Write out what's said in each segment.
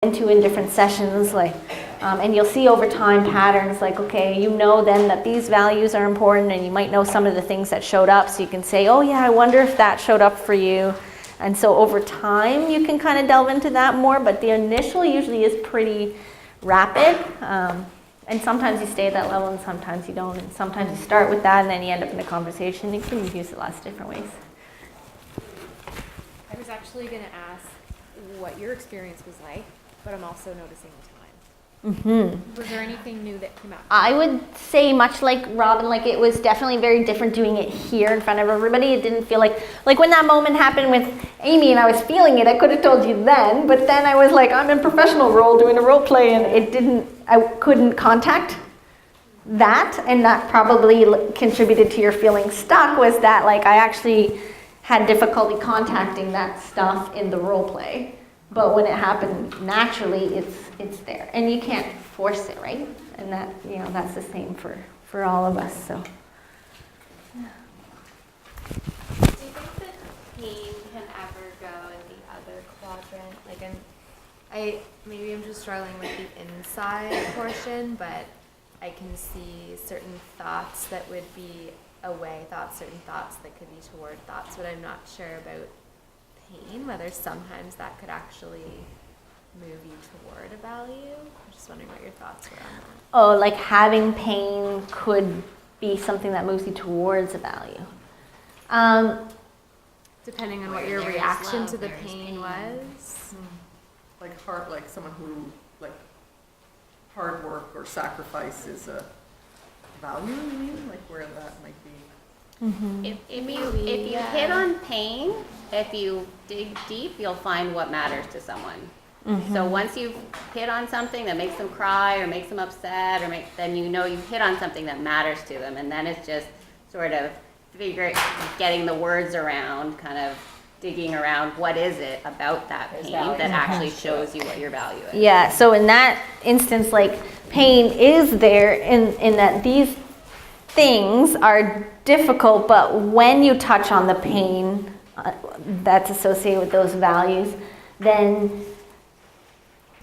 into in different sessions, like, and you'll see over time patterns like, okay, you know then that these values are important, and you might know some of the things that showed up, so you can say, oh yeah, I wonder if that showed up for you. And so over time you can kind of delve into that more, but the initial usually is pretty rapid, and sometimes you stay at that level and sometimes you don't, and sometimes you start with that and then you end up in a conversation. You can use it lots of different ways. I was actually going to ask what your experience was like, but I'm also noticing the time. Was there anything new that came out? I would say much like Robin, like it was definitely very different doing it here in front of everybody. It didn't feel like when that moment happened with Amy and I was feeling it, I could have told you then, but then I was like, I'm in professional role doing a role play, and I couldn't contact that, and that probably contributed to your feeling stuck, was that like I actually had difficulty contacting that stuff in the role play. But when it happened naturally, it's there, and you can't force it, right? And that, that's the same for all of us. So, yeah. Do you think that pain can ever go in the other quadrant? Maybe I'm just struggling with the inside portion, but I can see certain thoughts that would be away thoughts, certain thoughts that could be toward thoughts, but I'm not sure about pain, whether sometimes that could actually move you toward a value. I'm just wondering what your thoughts were on that. Oh, like having pain could be something that moves you towards a value. Depending on what your reaction to the pain was. Like someone who, like, hard work or sacrifice is a value, you mean? Like where that might be? Mm-hmm. If you hit on pain, if you dig deep, you'll find what matters to someone. Mm-hmm. So once you've hit on something that makes them cry or makes them upset, then you know you've hit on something that matters to them, and then it's just sort of getting the words around, kind of digging around what is it about that pain that actually shows you what your value is. Yeah, so in that instance, like, pain is there in that these things are difficult, but when you touch on the pain that's associated with those values, then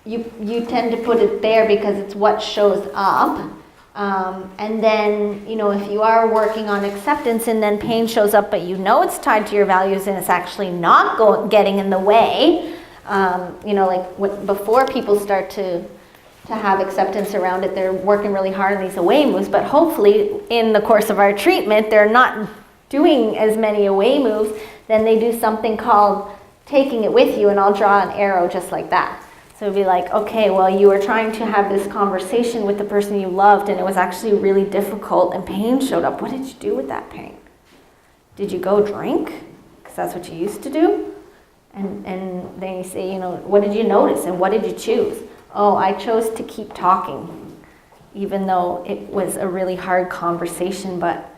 you tend to put it there because it's what shows up. And then, if you are working on acceptance and then pain shows up, but it's tied to your values and it's actually not getting in the way, before people start to have acceptance around it, they're working really hard on these away moves, but hopefully in the course of our treatment, they're not doing as many away moves. Then they do something called taking it with you, and I'll draw an arrow just like that. So it'd be like, okay, well, you were trying to have this conversation with the person you loved, and it was actually really difficult, and pain showed up. What did you do with that pain? Did you go drink? Because that's what you used to do. And then you say, what did you notice, and what did you choose? Oh, I chose to keep talking, even though it was a really hard conversation, but,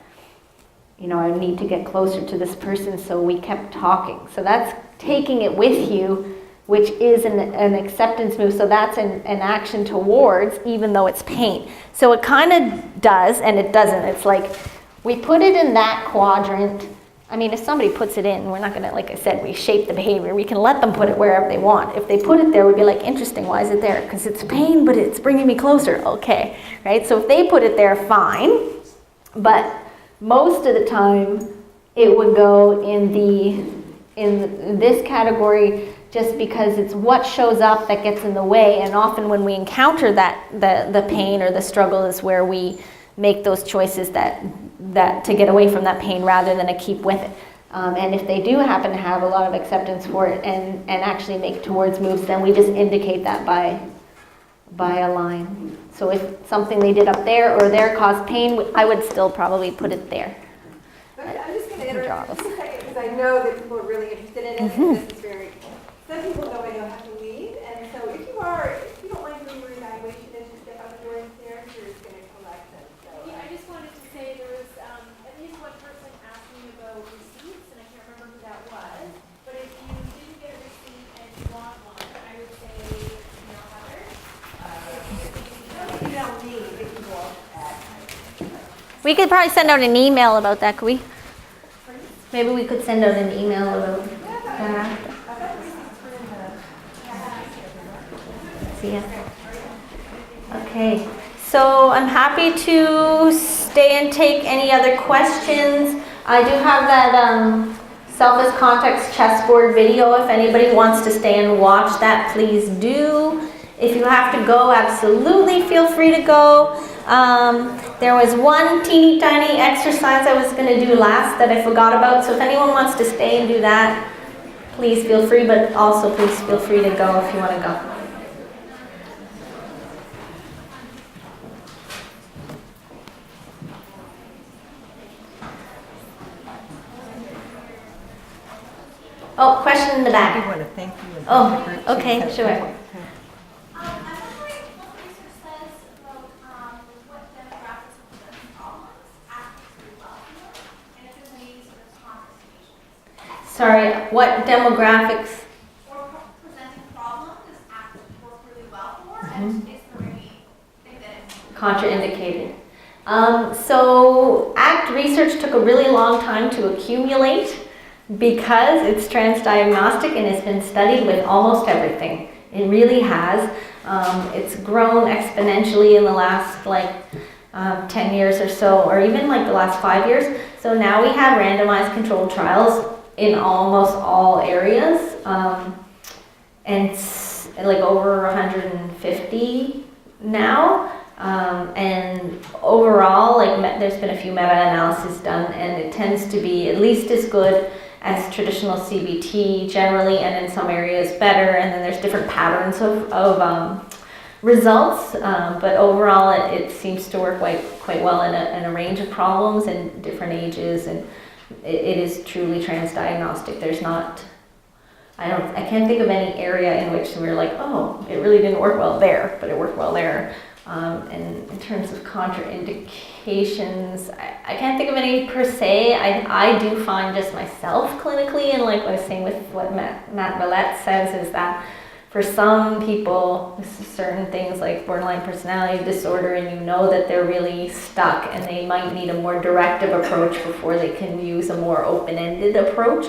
I need to get closer to this person, so we kept talking. So that's taking it with you, which is an acceptance move. So that's an action towards, even though it's pain. So it kind of does, and it doesn't. It's like we put it in that quadrant. I mean, if somebody puts it in, we're not going to, like I said, we shape the behavior. We can let them put it wherever they want. If they put it there, we'd be like, interesting, why is it there? Because it's pain, but it's bringing me closer. Okay, right? So if they put it there, fine. But most of the time, it would go in this category, just because it's what shows up that gets in the way. And often when we encounter that, the pain or the struggle is where we make those choices that to get away from that pain rather than to keep with it. And if they do happen to have a lot of acceptance for it and actually make towards moves, then we just indicate that by a line. So if something they did up there or there caused pain, I would still probably put it there. I'm just going to interrupt just a second, because I know that people are really interested in it, and this is very, some people know I don't have to lead, and so if you don't mind doing your evaluation as you step out the door stairs, you're just going to collect them. So, yeah, I just wanted to say there was at least one person asking about receipts, and I can't remember who that was, but if you didn't get a receipt and you want one, I would say Heather. you don't need, it can go at. We could probably send out an email about that, could we? Maybe we could send out an email about that. See ya. Okay, so I'm happy to stay and take any other questions. I do have that Self as Context chessboard video. If anybody wants to stay and watch that, please do. If you have to go, absolutely feel free to go. There was one teeny tiny exercise I was going to do last that I forgot about, so if anyone wants to stay and do that, please feel free, but also please feel free to go if you want to go. Oh, question in the I back. want to thank you. And Oh, thank the group. okay, sure. I'm wondering what the research says about what demographics of certain problems actually welcome and if there's any sort of conversations Sorry, what demographics? or presenting problems does ACT work really well for and is there anything that it's Contraindicated. So ACT research took a really long time to accumulate because it's transdiagnostic and it's been studied with almost everything. It really has. It's grown exponentially in the last 10 years or so, or even the last 5 years. So now we have randomized controlled trials in almost all areas, and it's over 150 now. And overall, there's been a few meta-analyses done, and it tends to be at least as good as traditional CBT generally, and in some areas better. And then there's different patterns of results, but overall, it seems to work quite well in a range of problems and different ages, and it is truly transdiagnostic. There's not. I can't think of any area in which we're oh, it really didn't work well there, but it worked well there. And in terms of contraindications, I can't think of any per se. I do find just myself clinically, and like I was saying with what Matt Millett says, is that for some people, certain things like borderline personality disorder, and you know that they're really stuck and they might need a more directive approach before they can use a more open-ended approach.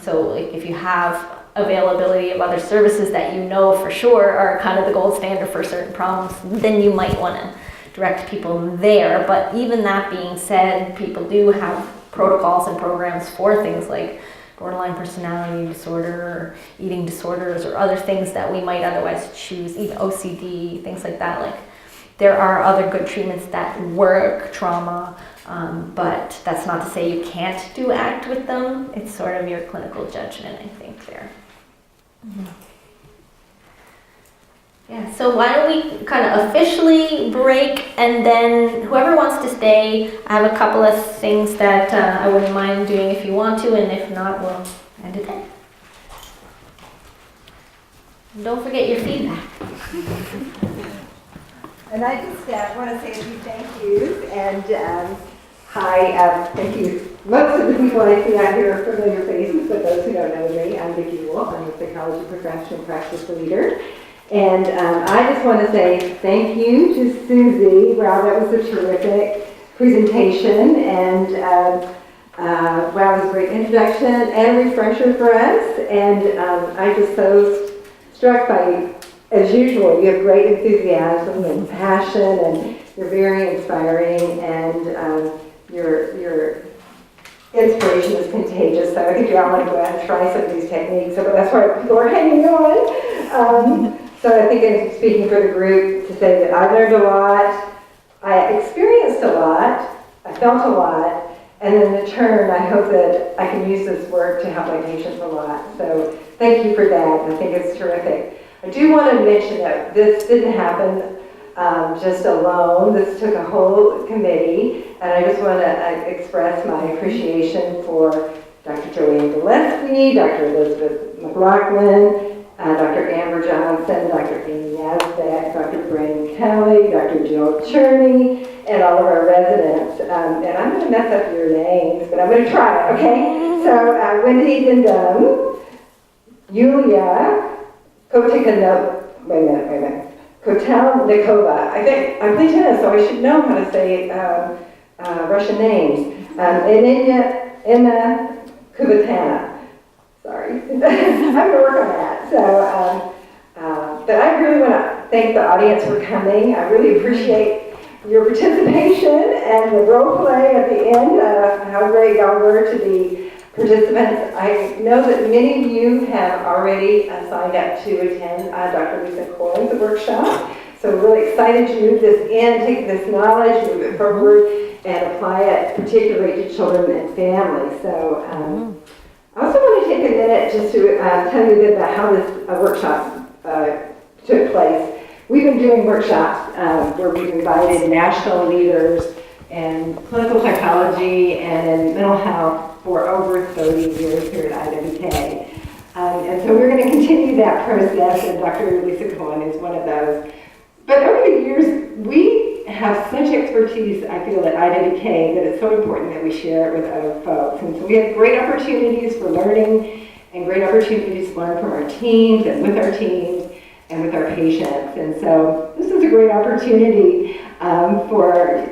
So if you have availability of other services that you know for sure are kind of the gold standard for certain problems, then you might want to direct people there. But even that being said, people do have protocols and programs for things like borderline personality disorder or eating disorders or other things that we might otherwise choose, even OCD, things like that. There are other good treatments that work, trauma, but that's not to say you can't do ACT with them. It's sort of your clinical judgment, I think, there. Yeah, so why don't we kind of officially break, and then whoever wants to stay, I have a couple of things that I wouldn't mind doing if you want to, and if not, we'll end it there. Don't forget your feedback. And I just want to say a few thank yous, and hi, thank you. Most of the people I see out here are familiar faces, but those who don't know me, I'm Vicki Wolf. I'm a psychology professional practice leader. And I just want to say thank you to Susie. Wow, that was a terrific presentation, and wow, it was a great introduction and refresher for us. And I'm just so struck by, as usual, you have great enthusiasm and passion, and you're very inspiring, and your inspiration is contagious. So I think we all want to go out and try some of these techniques. So that's why people are hanging on. So I think I'm speaking for the group to say that I learned a lot, I experienced a lot, I felt a lot, and in return, I hope that I can use this work to help my patients a lot. So thank you for that. I think it's terrific. I do want to mention that this didn't happen just alone. This took a whole committee, and I just want to express my appreciation for Dr. Joanne Gillespie, Dr. Elizabeth McLaughlin, Dr. Amber Johnson, Dr. Amy Yazbek, Dr. Brandon Kelly, Dr. Jill Cherney, and all of our residents. And I'm going to mess up your names, but I'm going to try, okay? So Wendy Dindum, Yulia Kotelnikova. I think I'm playing tennis, so I should know how to say Russian names. Inna Kubatana. Sorry. I'm going to work on that. So, but I really want to thank the audience for coming. I really appreciate your participation and the role play at the end. How great y'all were to be participants. I know that many of you have already signed up to attend Dr. Lisa Coyne's workshop. So we're really excited to move this in, take this knowledge, move it forward, and apply it particularly to children and families. So I also want to take a minute just to tell you a bit about how this workshop took place. We've been doing workshops where we've invited national leaders in clinical psychology and in mental health for over 30 years here at IWK. And so we're going to continue that process, and Dr. Lisa Coyne is one of those. But over the years, we have such expertise, I feel, at IWK that it's so important that we share it with other folks. And so we have great opportunities for learning and great opportunities to learn from our teams and with our teams and with our patients. And so this is a great opportunity for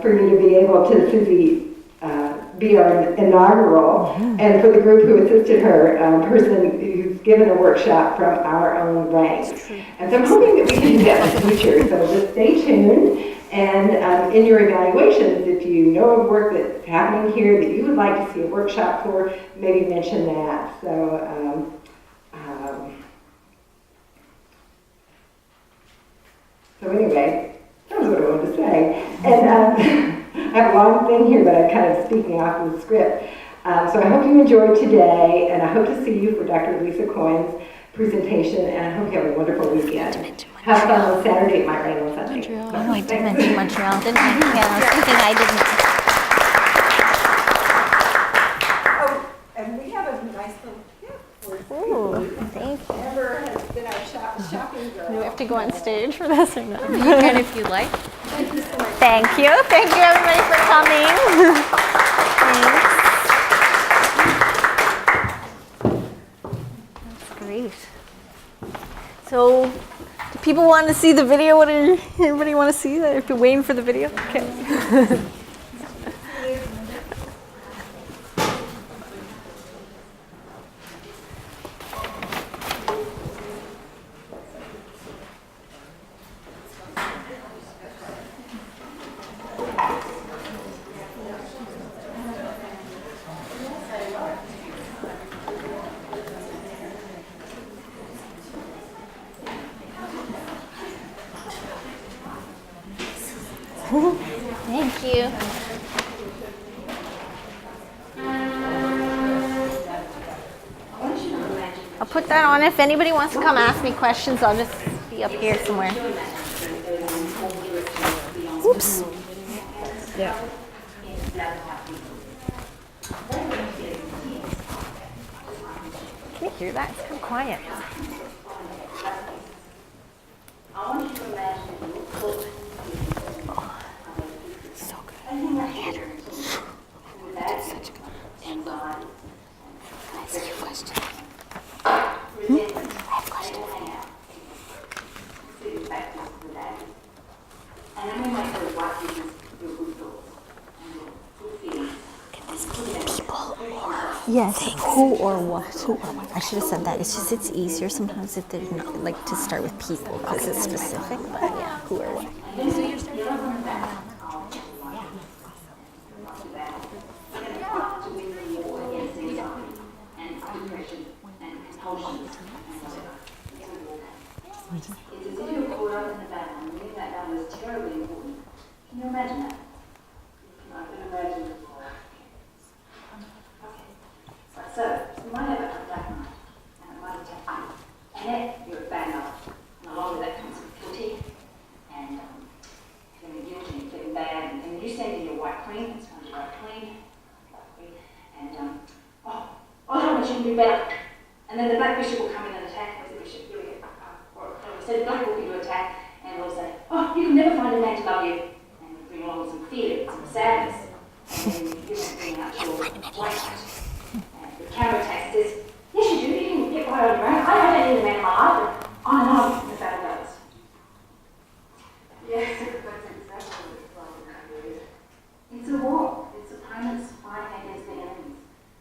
you to be able to, Susie, be our inaugural, and for the group who assisted her, person who's given a workshop from our own ranks. And so I'm hoping that we can do that in the future. So just stay tuned, and in your evaluations, if you know of work that's happening here that you would like to see a workshop for, maybe mention that. So anyway, that was what I wanted to say. And I have a long thing here, but I'm kind of speaking off of the script. So I hope you enjoyed today, and I hope to see you for Dr. Lisa Coyne's presentation, and I hope you have a wonderful weekend. Have fun on Saturday. It might rain on Sunday. Montreal. Oh, I did mention Montreal, didn't I? Yeah, I was thinking I didn't. Oh, and we have a nice little gift for people Ooh, thank you. whoever has been our shopping girl. Do we have to go on stage for this or not? You can if you like. Thank you so much. Thank you. Thank you, everybody, for coming. Thanks. That's great. So, do people want to see the video? Everybody want to see that? If you're waiting for the video? Okay. Thank you. I'll put that on. If anybody wants to come ask me questions, I'll just be up here somewhere. Oops. Yeah. Can you hear that? It's kind of quiet. So good. That's such a good. Can I ask you a question? I have a question. Yes. Who or what? Who or what? I should have said that. It's just it's easier sometimes if there's not like to start with people because it's specific. But yeah, who or what? So you're starting from that. It's as if you're caught up in the battle, and winning that battle is terribly important. Can you imagine that? I can imagine it. Okay. So, you might have a black night, and it might attack you. And yet, you're a bad night. And along with that comes guilty, and feeling guilty and feeling bad. And you say to your white queen, it's called your white queen, and I shouldn't do better. And then the black bishop will come in and attack as the bishop. Here we go. So the black will do attack, and they'll say, oh, you can never find a man to love you. And we'll bring along some fear, some sadness. And then you won't bring out your white hat. And the counterattack says, yes, you do. You can get by on your own. I don't need a man in my life. But on and on, the battle goes. Yes, that's exactly what it's like. It's a war. It's opponents fighting against their enemies.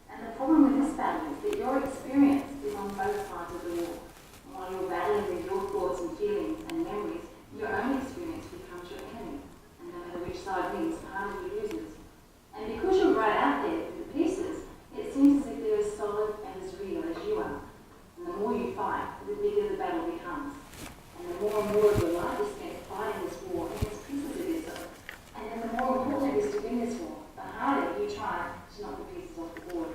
And the problem with this battle is that your experience is on both sides of the war. And while you're battling with your thoughts and feelings and memories, more and more of your life is spent fighting this war against pieces of yourself. And then the more important it is to win this war, the harder you try to knock the pieces off the board.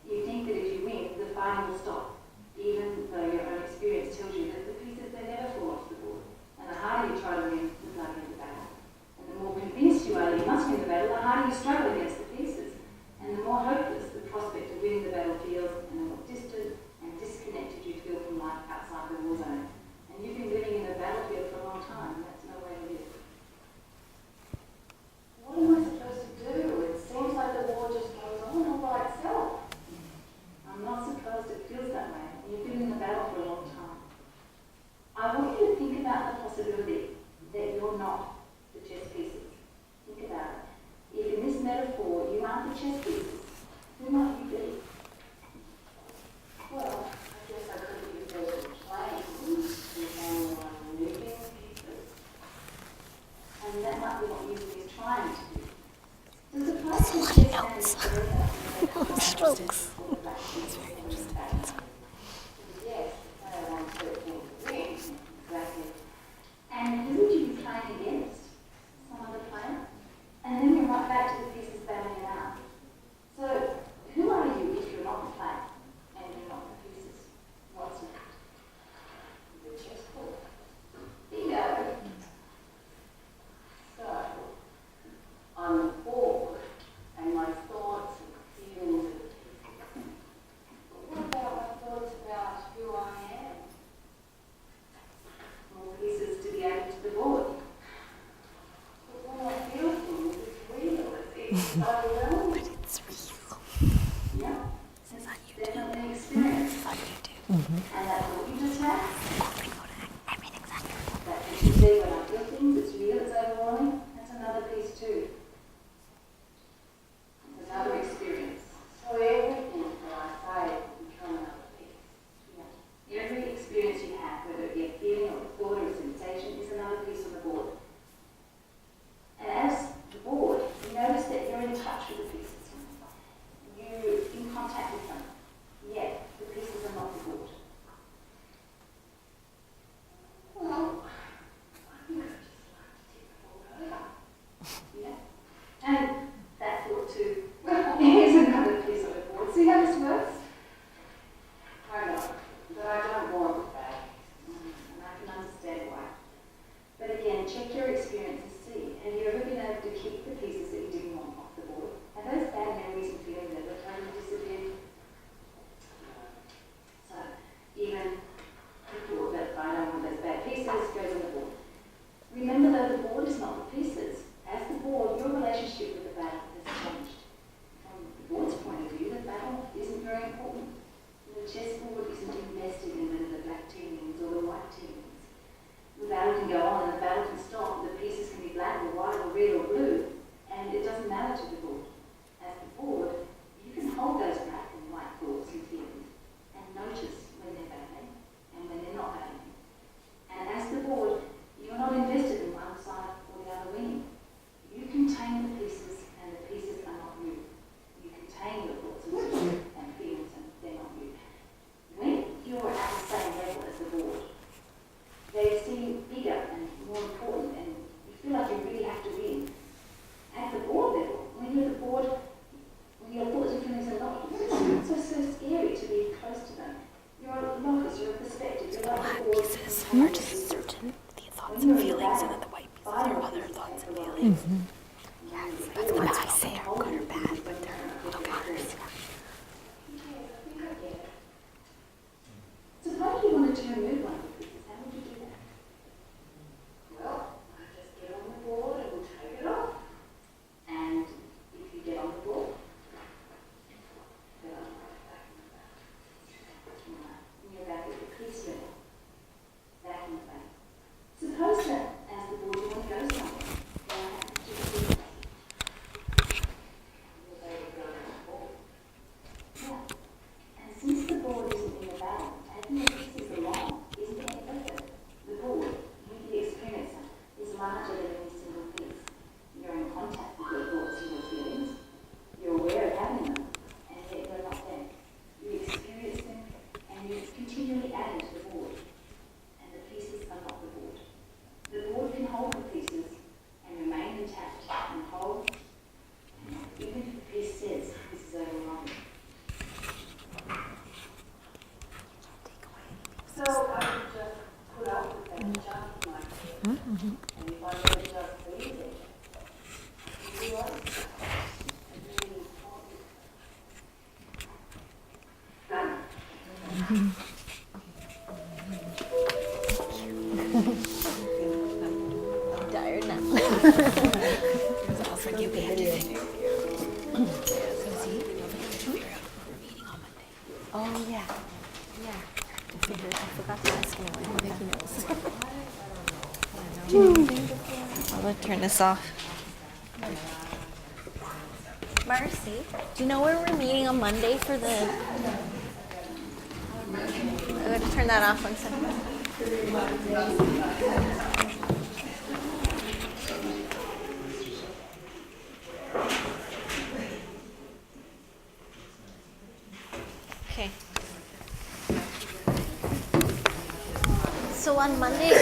You think that if you win, the fighting will stop, even though your own experience tells you that the pieces, they never fall off the board. And the harder you try to win, the bloodier the battle. And the more convinced you are that you must win the battle, the harder you struggle against the pieces. And the more hopeless the prospect of winning the battle feels, and the more distant and disconnected you feel from life outside the war zone. And you've been living in a battlefield for a long time. That's no way to live. What am I supposed to do? It seems like the war just goes on all by itself. I'm not supposed to feel that way. You've been in the battle for a long time. I want you to think about the possibility that you're not the chess pieces. Think about it. If in this metaphor you aren't the chess pieces, who might you be? Well, I guess I could be the person playing and moving pieces. And that might be what music is trying to do. Does the person chess stand Strokes. Yes, I want to win. Exactly. And who would you be playing against? Some other player? And then we're right back to the pieces battling it out. So, who are you if you're not the player and you're not the pieces? What's next? The chessboard. Bingo. So, on the board, and my thoughts and feelings of the pieces. But what about my thoughts about who I am? More pieces to be added to the board. But when I feel things, it's real, it's overwhelming. It's real. Yeah, it's definitely an experience. And that's what you just had. Everything's accurate. That you say when I feel things, it's real, it's overwhelming. That's another piece too. It's another experience. So everything that I say will become another piece. Yeah. Every experience you have, whether it be a feeling or a thought or a sensation, is another piece on the board. And as the board, you notice that you're in touch with the pieces. You're in contact with them. Yet the pieces are not the board. Well, I think I'd just like to take the board over. Yeah. And that thought too. Well, here's another piece of the board. See how this works? I know, but I don't want that. And I can understand why. But again, check your experience and see. Have you ever been able to keep the pieces that you didn't want off the board? Have those bad memories and feelings ever totally disappeared? So, even the thought that I don't want those bad pieces goes on the board. Remember though, the board is not the pieces. As the board, your relationship with the battle has changed. From the board's point of view, the battle isn't very important. The chessboard isn't invested in whether the black team wins or the white team wins. The battle can go on and the battle can stop. The pieces can be black or white or red or blue, and it doesn't matter to the board. As the board, you can hold those black and white thoughts and feelings and notice when they're happening and when they're not happening. And as the board, Tired now. Oh, yeah. Yeah. I figured I forgot to ask him when he knows. I'll turn this off. Marcy, do you know where we're meeting on Monday for the... I'm going to turn that off 1 second. Okay. So on Monday,